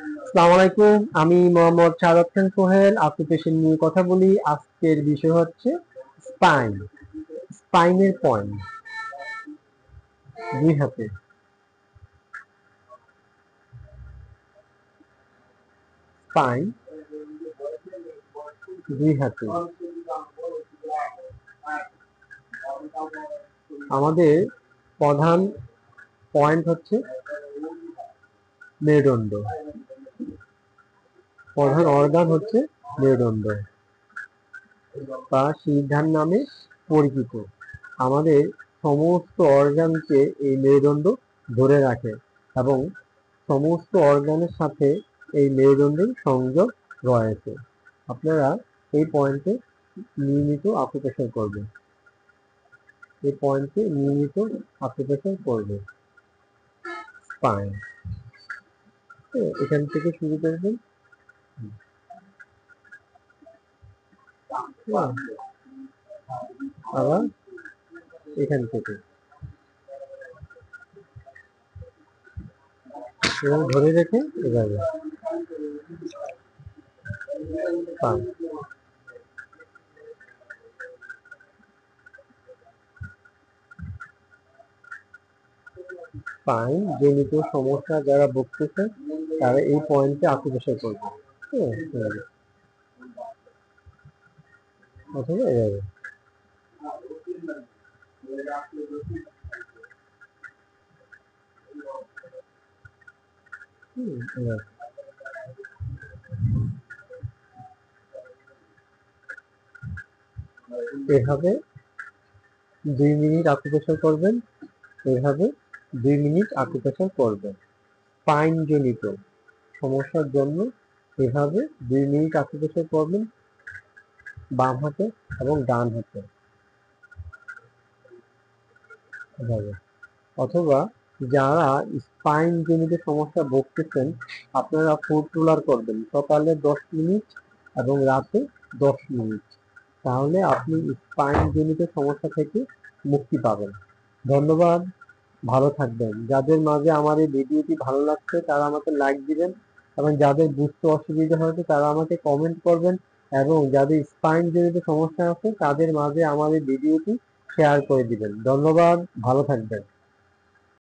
আসসালামু আলাইকুম। আমি মোহাম্মদ শাহাদাত খান সোহেল। অকুপেশন নিয়ে কথা বলি। আজকের বিষয় হচ্ছে স্পাইন। স্পাইনের পয়েন্ট। দুই হাতে। স্পাইন দুই হাতে। আমাদের প্রধান পয়েন্ট হচ্ছে মেরুদণ্ড। প্রধান অর্গান হচ্ছে মেরুদণ্ড বা সিরধান নামে পরিচিত। আমাদের সমস্ত অর্গানকে এই মেরুদণ্ড ধরে রাখে এবং সমস্ত অর্গানের সাথে এই মেরুদণ্ডের সংযোগ রয়েছে। আপনারা এই পয়েন্টে নিয়মিত অকুপেশন করবেন। এই পয়েন্টে নিয়মিত অকুপেশন করবে। স্পাইন এখান থেকে শুরু করবেন। আবার এখান থেকে এবং ধরে রেখে এভাবে স্পাইন জনিত সমস্যা যারা ভুগতেছে তারা এই পয়েন্টে আকুপাশার করবে। অথবা এভাবে এভাবে 2 মিনিট আকুপাশার করবেন। এভাবে 2 মিনিট আকুপাশার করবেন। স্পাইন জনিত সমস্যার জন্য এভাবে 2 মিনিট আকুপাশার করবেন বাম হাতে এবং ডান হাতে এভাবে। অথবা যারা স্পাইন জনিত সমস্যা ভুগতেছেন আপনারা ফুট রোলার করবেন সকালে 10 মিনিট এবং রাতে 10 মিনিট। তাহলে আপনি স্পাইন জনিত সমস্যা থেকে মুক্তি পাবেন। ধন্যবাদ। ভালো থাকবেন। যাদের মাঝে আমার এই ভিডিওটি ভালো লাগছে তারা আমাকে লাইক দিবেন এবং যাদের বুঝতে অসুবিধা হয়েছে তারা আমাকে কমেন্ট করবেন এবং যাদের স্পাইন জনিত সমস্যা আছে তাদের মাঝে আমার এই ভিডিওটি শেয়ার করে দিবেন। ধন্যবাদ। ভালো থাকবেন।